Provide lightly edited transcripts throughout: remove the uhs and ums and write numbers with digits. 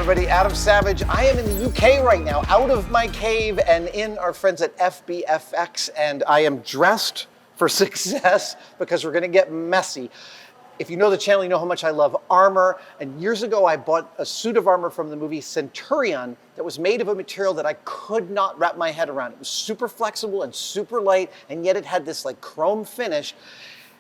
everybody. Adam Savage. I am in the UK right now, out of my cave and in our friends at FBFX, and I am dressed for success because we're going to get messy. If you know the channel, you know how much I love armor. And years ago, I bought a suit of armor from the movie Centurion that was made of a material that I could not wrap my head around. It was super flexible and super light, and yet it had this like chrome finish.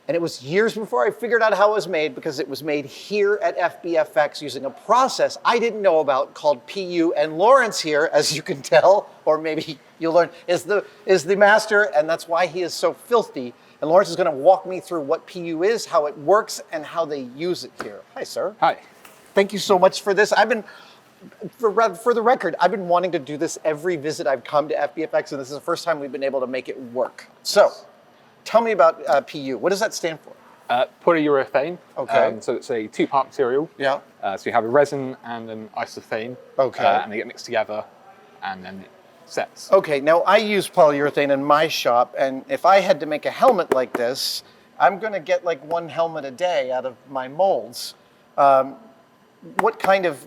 And it was years before I figured out how it was made, because it was made here at FBFX using a process I didn't know about called PU. And Laurence here, as you can tell, or maybe you'll learn, is the master, and that's why he is so filthy. And Laurence is going to walk me through what PU is, how it works, and how they use it here. Hi, sir. Hi. Thank you so much for this. For the record, I've been wanting to do this every visit I've come to FBFX, and this is the first time we've been able to make it work. So, tell me about PU. What does that stand for? Polyurethane. Okay. So it's a two-part material. Yeah. So you have a resin and an isothane. Okay. And they get mixed together, and then it sets. Okay, now I use polyurethane in my shop, and if I had to make a helmet like this, I'm going to get like one helmet a day out of my molds. What kind of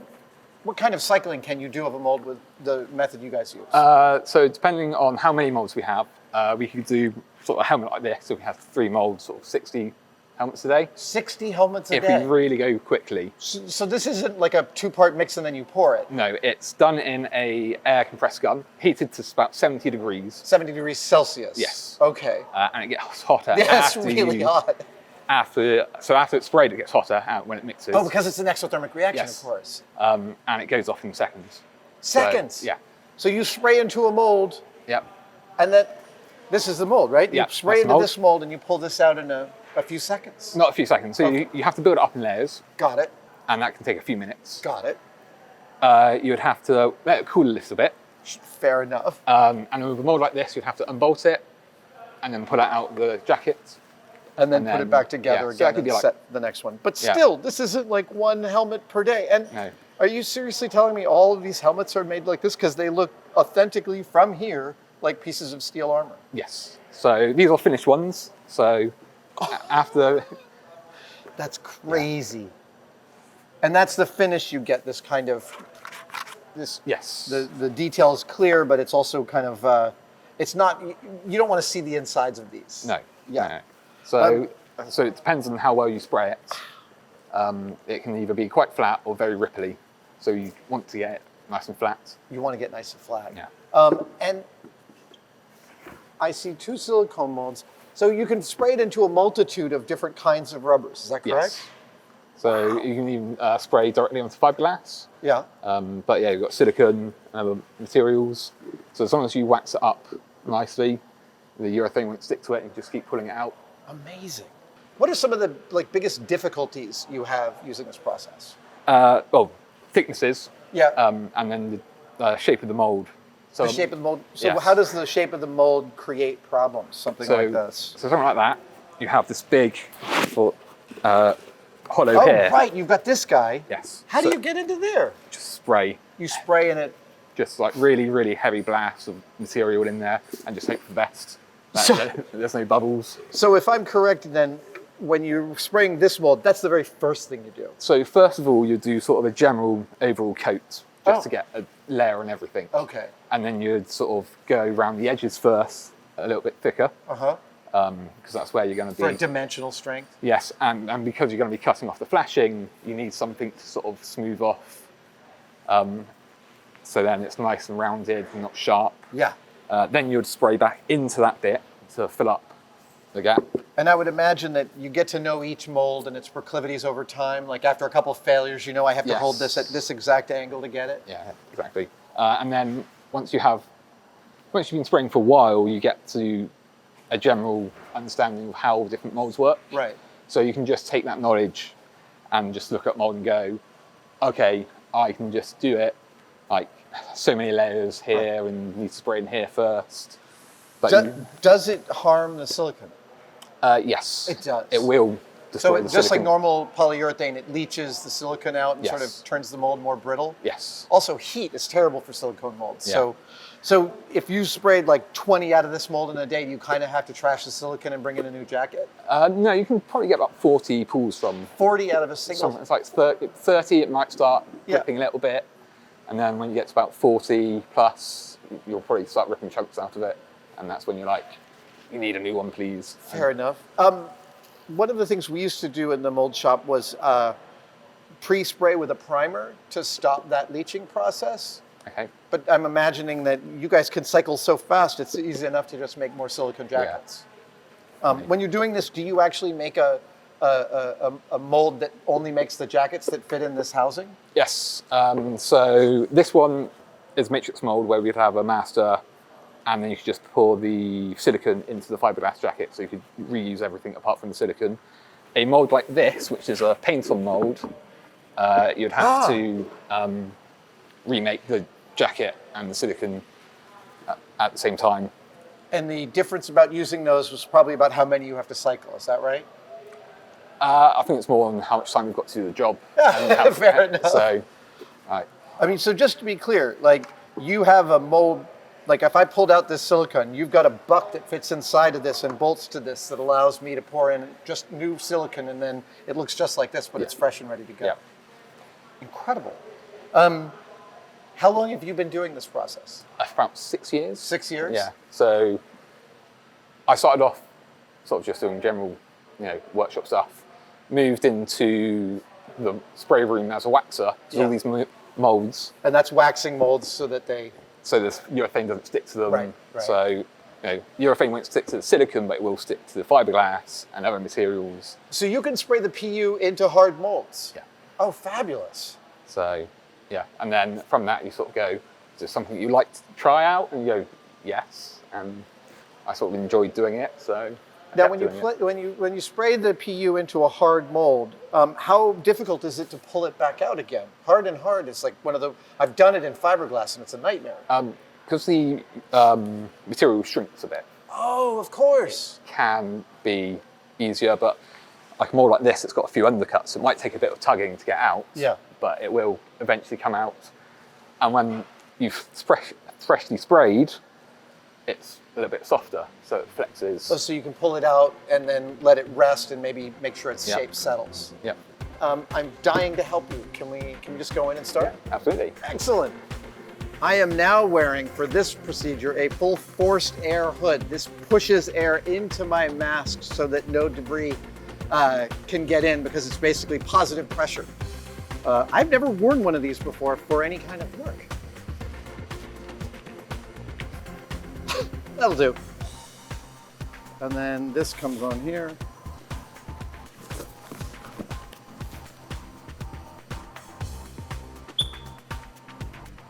cycling can you do of a mold with the method you guys use? So depending on how many molds we have, we could do sort of a helmet like this. So we have 3 molds, sort of 60 helmets a day. 60 helmets a day? If we really go quickly. So this isn't like a 2-part mix and then you pour it? No, it's done in a air compressed gun, heated to about 70 degrees. 70 degrees Celsius? Yes. Okay. And it gets hotter. Yeah, it's really hot. After it's sprayed, it gets hotter when it mixes. Oh, because it's an exothermic reaction, Yes. of course. And it goes off in seconds. Seconds? So, yeah. So you spray into a mold, Yep. and this is the mold, right? Yeah, You spray into this mold and you pull this out in a few seconds. Not a few seconds. So you have to build it up in layers. Got it. And that can take a few minutes. Got it. You would have to let it cool a little bit. Fair enough. And with a mold like this, you'd have to unbolt it and then pull it out the jacket. And then put it back together yeah, so again and set the next one. But Yeah. still, this isn't like one helmet per day. And No. are you seriously telling me all of these helmets are made like this? Because they look authentically from here like pieces of steel armor. Yes. So these are finished ones. So after... That's crazy. And that's the finish you get, this kind of, Yes. the detail is clear, but it's also kind of, it's not, you don't want to see the insides of these. No. Yeah. No. So it depends on how well you spray it. It can either be quite flat or very ripply. So you want to get it nice and flat. You want to get nice and flat. Yeah. And I see 2 silicone molds. So you can spray it into a multitude of different kinds of rubbers. Is that correct? Yes. So you can even spray directly onto fiberglass. Yeah. But yeah, you've got silicone and other materials. So as long as you wax it up nicely, the urethane won't stick to it, and you just keep pulling it out. Amazing. What are some of the biggest difficulties you have using this process? Well, thicknesses. Yeah. And then the shape of the mold. So The shape of the mold. So yes. how does the shape of the mold create problems? Something like this. So something like that. You have this big hollow Oh, here. right. You've got this guy. Yes. How do you get into there? Just spray. You spray in it. Just like really, really heavy blasts of material in there, and just hope for the best. There's no bubbles. So if I'm correct, then when you're spraying this mold, that's the very first thing you do. So first of all, you do sort of a general overall coat, just to get a layer on everything. Okay. And then you'd sort of go around the edges first, a little bit thicker. Uh-huh. Because that's where you're going to be. For dimensional strength. Yes, and because you're going to be cutting off the flashing, you need something to sort of smooth off. So then it's nice and rounded and not sharp. Yeah. Then you'd spray back into that bit to fill up the gap. And I would imagine that you get to know each mold and its proclivities over time. Like after a couple of failures, you know I have to hold this at this exact angle to get it. Yeah, exactly. And then once you've been spraying for a while, you get to a general understanding of how different molds work. Right. So you can just take that knowledge and just look at mold and go, okay, I can just do it like so many layers here and need to spray in here first. But does it harm the silicone? Yes. It does. It will destroy So the just like silicone. normal polyurethane, it leaches the silicone out and sort Yes. of turns the mold more brittle? Yes. Also, heat is terrible for silicone molds. Yeah. So if you sprayed like 20 out of this mold in a day, you kind of have to trash the silicone and bring in a new jacket? No, you can probably get about 40 pulls from. 40 out of a single? It's like 30, it might start Yeah. ripping a little bit. And then when you get to about 40 plus, you'll probably start ripping chunks out of it. And that's when you're like, you need a new one, please. Fair enough. One of the things we used to do in the mold shop was pre-spray with a primer to stop that leaching process. Okay. But I'm imagining that you guys can cycle so fast, it's easy enough to just make more silicone jackets. When you're doing this, do you actually make a mold that only makes the jackets that fit in this housing? Yes. So this one is matrix mold where we'd have a master, and then you could just pour the silicone into the fiberglass jacket, so you could reuse everything apart from the silicone. A mold like this, which is a paint-on mold, you'd have to remake the jacket and the silicone at the same time. And the difference about using those was probably about how many you have to cycle, is that right? I think it's more on how much time we've got to do the job. Fair enough. So, right. I mean, so just to be clear, like you have a mold, like if I pulled out this silicone, you've got a buck that fits inside of this and bolts to this that allows me to pour in just new silicone, and then it looks just like this, but it's fresh and ready to go. Yeah. Incredible. How long have you been doing this process? About 6 years. 6 years? Yeah. So I started off sort of just doing general, workshop stuff. Moved into the spray room as a waxer. So all these molds. And that's waxing molds so that they... So this urethane doesn't stick to them. Right. So urethane won't stick to the silicone, but it will stick to the fiberglass and other materials. So you can spray the PU into hard molds? Yeah. Oh, fabulous. So, yeah. And then from that, you sort of go, is there something you like to try out? And you go, yes. And I sort of enjoyed doing it, so... Now, when you spray the PU into a hard mold, how difficult is it to pull it back out again? Hard and hard is like one of the... I've done it in fiberglass, and it's a nightmare. Because the material shrinks a bit. Oh, of course. Can be easier, but like more like this, it's got a few undercuts. It might take a bit of tugging to get out, but it will eventually come out. And when you've freshly sprayed, it's a little bit softer, so it flexes. Oh, so you can pull it out and then let it rest and maybe make sure its shape settles. Yeah. I'm dying to help you. Can we just go in and start? Yeah, absolutely. Excellent. I am now wearing, for this procedure, a full forced air hood. This pushes air into my mask so that no debris can get in, because it's basically positive pressure. I've never worn one of these before for any kind of work. That'll do. And then this comes on here.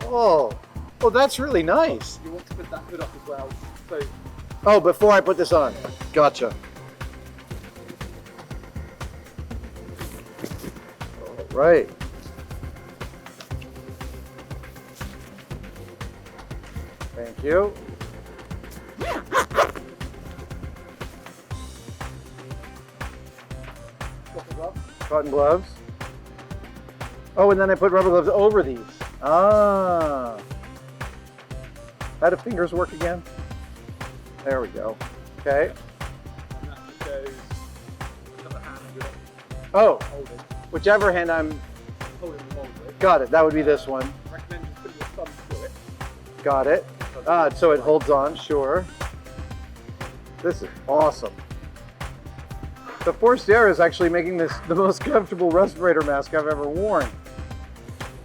Oh, that's really nice. You want to put that hood up as well. So. Oh, before I put this on. Gotcha. All right. Thank you. Cotton gloves. Oh, and then I put rubber gloves over these. Ah. How do fingers work again? There we go. Okay. And that just goes another hand Oh, whichever hand I'm holding the mold with. Got it. That would be this one. Recommend just putting your thumb through it. Got it. So it holds on, sure. This is awesome. The forced air is actually making this the most comfortable respirator mask I've ever worn.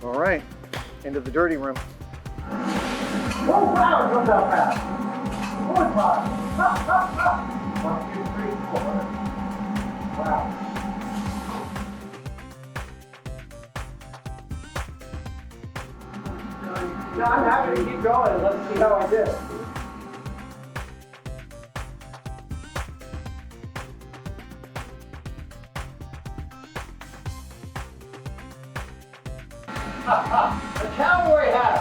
All right, into the dirty room. Oh, wow, comes out fast. 4 o'clock. 1, 2, 3, 4. Wow. No, I'm happy to keep going. Let's see how I do. A cowboy hat.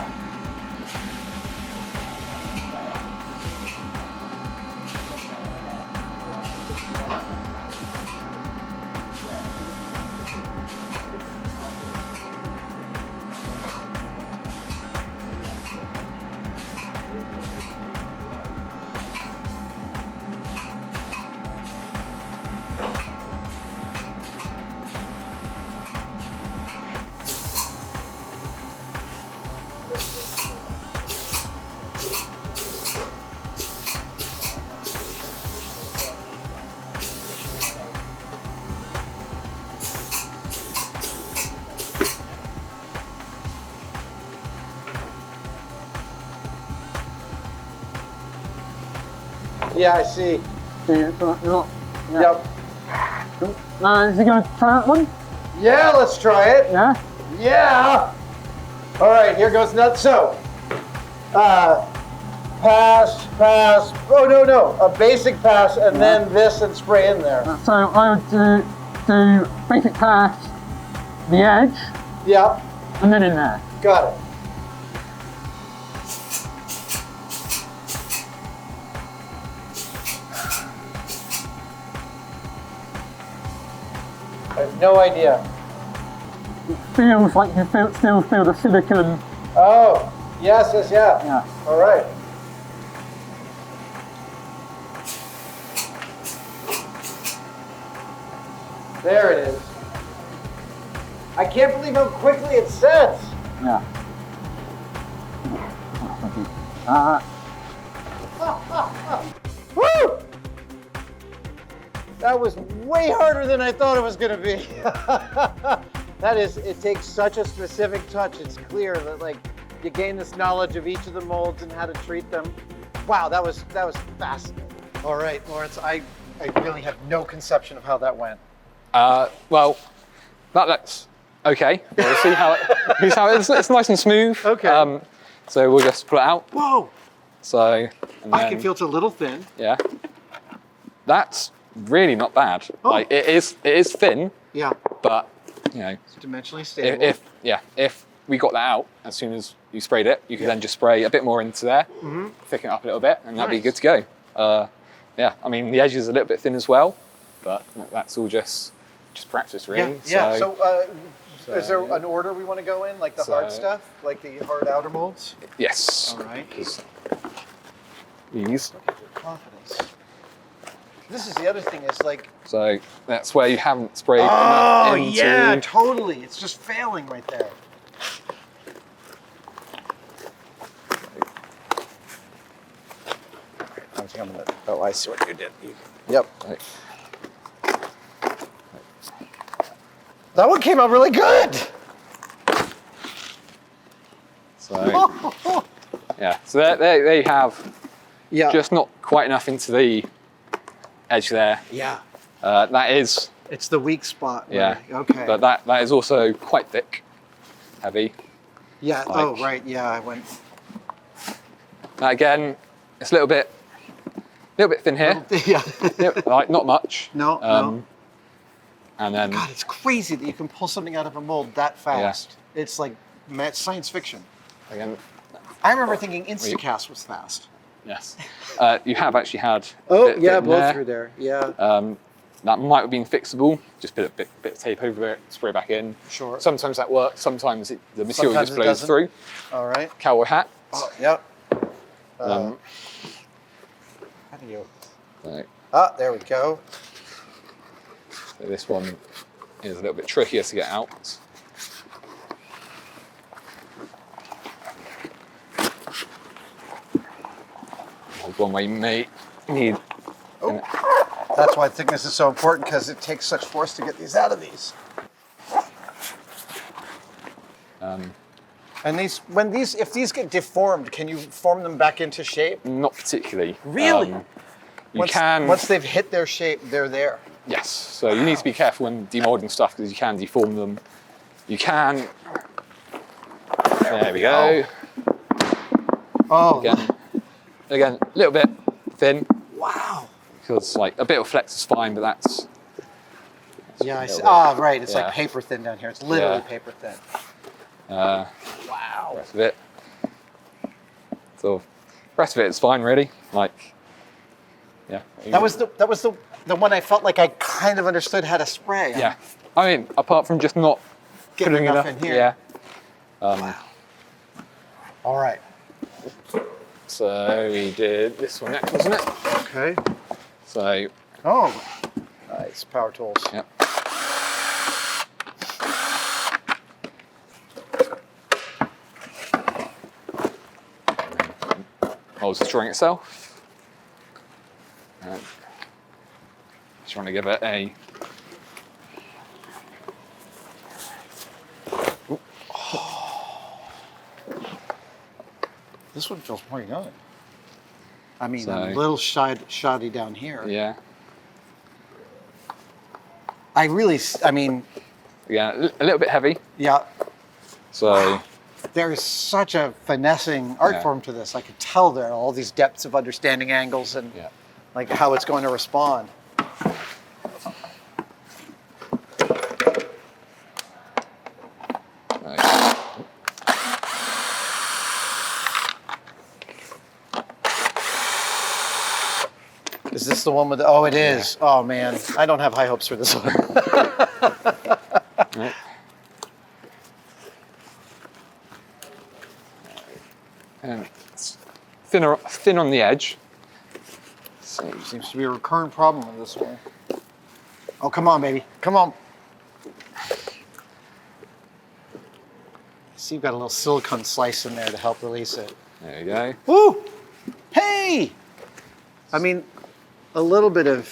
Yeah, I see. See, so look. Yeah. Yep. Is he gonna try that one? Yeah, let's try it. Yeah. Yeah. All right, here goes nuts. So, pass, pass. Oh no, a basic pass, and then this, and spray in there. So I would do basic pass, the edge, Yeah, and then in there. got it. I have no idea. It feels like you still feel the silicone. Oh, yes, yeah. Yeah. All right. There it is. I can't believe how quickly it sets. Yeah. Woo! That was way harder than I thought it was going to be. That is, it takes such a specific touch. It's clear that like you gain this knowledge of each of the molds and how to treat them. Wow, that was fascinating. All right, Lawrence, I really have no conception of how that went. Well, that looks okay. We'll see how it's nice and smooth. Okay. So we'll just pull it out. Whoa! So I can feel it's a little thin. Yeah. That's really not bad. Oh. Like it is thin, Yeah. but you know, It's dimensionally stable. if we got that out as soon as you sprayed it, you could then just spray a bit more into there, thicken it up a little bit, and that'd be Nice. good to go. Yeah, I mean the edge is a little bit thin as well, but that's all just practice really. Yeah. So, is there an order we want to go in, like the hard stuff, like the hard outer molds? Yes. All right. 'Cause these. Look at your confidence. This is the other thing is like. So that's where you haven't sprayed Oh enough into. yeah, totally. It's just failing right there. I think I'm gonna. Oh, I see what you did. Yep. Like, That one came out really good. so yeah, so there you have. Yeah. Just not quite enough into the edge there. Yeah. That is, It's the weak spot. yeah. Okay. But that is also quite thick, heavy. yeah. like- Oh right. Yeah. I went. That again, it's a little bit thin here. Yeah. Like not much. No, no. And then God, it's crazy that you can pull something out of a mold that fast. It's like science fiction. again, I remember thinking Instacast was fast. yes, you have actually had. Oh a bit yeah, in blow there. through there. Yeah. That might have been fixable. Just put a bit of tape over it, spray back in. Sure. Sometimes that works. Sometimes the material Sometimes just it blows doesn't. through. All right. Cowboy hat. Oh yeah. Um, How do you? so There we go. this one is a little bit trickier to get out. There's one where you may need. That's why thickness is so important because it takes such force to get these out of these. And if these get deformed, can you form them back into shape? Not particularly. Really? You can. Once they've hit their shape, they're there. Yes. So you need to be careful when demolding stuff because you can deform them. You can. There we go. Oh. Again, a little bit thin Wow. because like a bit of flex is fine, but that's. Yeah, I a see. little Ah, right. It's Yeah. like paper thin down here. It's literally Yeah. paper thin. Wow. Wow. Rest of it. So, rest of it is fine, really. Like, yeah. That was the one I felt like I kind of understood how to spray. Yeah. I mean, apart from just not Getting putting enough enough in here. Yeah. Wow. All right. So we did this one next, wasn't it? Okay. So, Oh. Nice. Power tools. yeah. Holds the drawing itself. And just want to give it a. This one feels pretty good. I mean, So- a little shoddy down here. Yeah. I mean, Yeah, a little bit heavy. yeah, So there is such a finessing art Yeah. form to this. I could tell there are all these depths of understanding angles and yeah. like how it's going to respond. Right. Is this the one with the, oh, it is. Oh man, I don't have high hopes for this one. Right. And it's thin on the edge. So Seems to be a recurrent problem with this one. Oh, come on, baby. Come on. See, you've got a little silicone slice in there to help release it. there you go. Woo! Hey! I mean, a little bit of,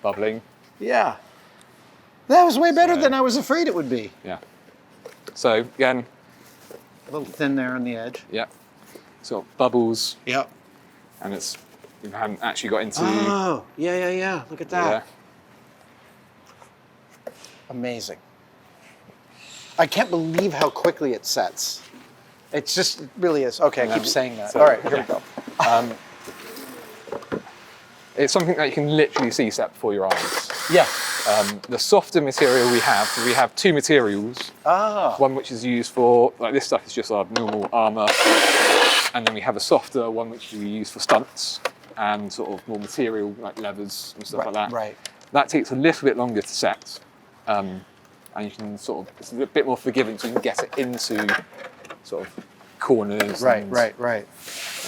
Bubbling. yeah. That was way better So- than I was afraid it would be. Yeah. So again, A little thin there on the edge. yeah. Sort of bubbles, Yep. and you haven't actually got into. Oh, yeah. Look at Yeah. that. Amazing. I can't believe how quickly it sets. It really is. Okay, I keep saying that. So- All right, here we go. It's something that you can literally see set before your eyes. Yeah. The softer material we have two materials. Ah. One which is used for, like this stuff is just our normal armor. And then we have a softer one which we use for stunts and sort of more material like levers and stuff like that. Right. That takes a little bit longer to set. And you can sort of, it's a bit more forgiving so you can get it into sort of corners and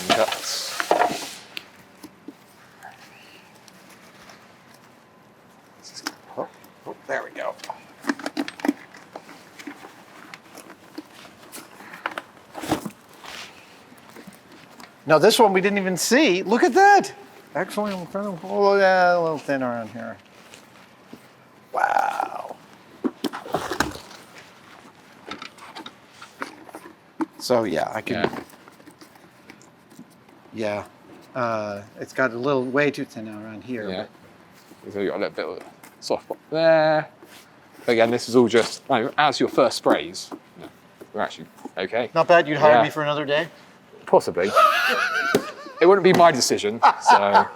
cuts. Oh, there we go. Now this one we didn't even see. Look at that. Actually, I'm kind of, oh yeah, a little thin around here. Wow. So yeah, I can. Yeah. It's got a little way too thin around here. Yeah. So you've got a little bit of a soft spot there. But again, this is all just, as your first sprays, we're actually okay. Not bad. You'd hire Yeah. me for another day. Possibly. It wouldn't be my decision, so.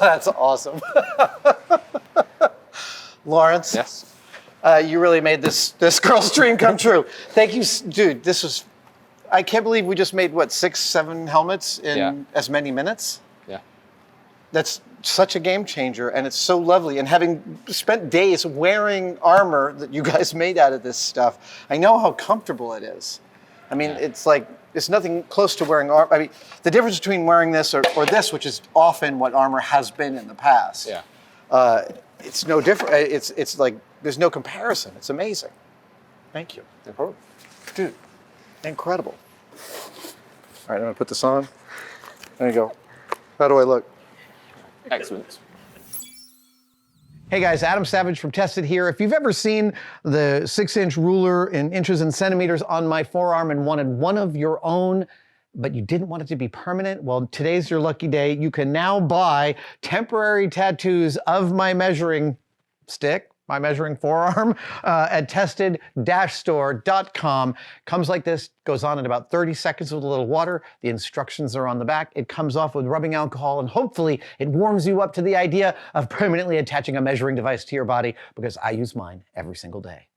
That's awesome. Lawrence, Yes. you really made this girl's dream come true. Thank you, dude. This was, I can't believe we just made, what, 6, 7 helmets in as many minutes? Yeah. That's such a game changer, and it's so lovely. And having spent days wearing armor that you guys made out of this stuff, I know how comfortable it is. I mean, it's like, it's nothing close to wearing armor. I mean, the difference between wearing this or this, which is often what armor has been in the past, it's no different. It's like, there's no comparison. It's amazing. Thank you. No problem. Dude, incredible. All right, I'm gonna put this on. There you go. How do I look? Excellent. Hey guys, Adam Savage from Tested here. If you've ever seen the 6-inch ruler in inches and centimeters on my forearm and wanted one of your own, but you didn't want it to be permanent, well, today's your lucky day. You can now buy temporary tattoos of my measuring stick, my measuring forearm, at tested-store.com. Comes like this, goes on in about 30 seconds with a little water. The instructions are on the back. It comes off with rubbing alcohol, and hopefully it warms you up to the idea of permanently attaching a measuring device to your body, because I use mine every single day.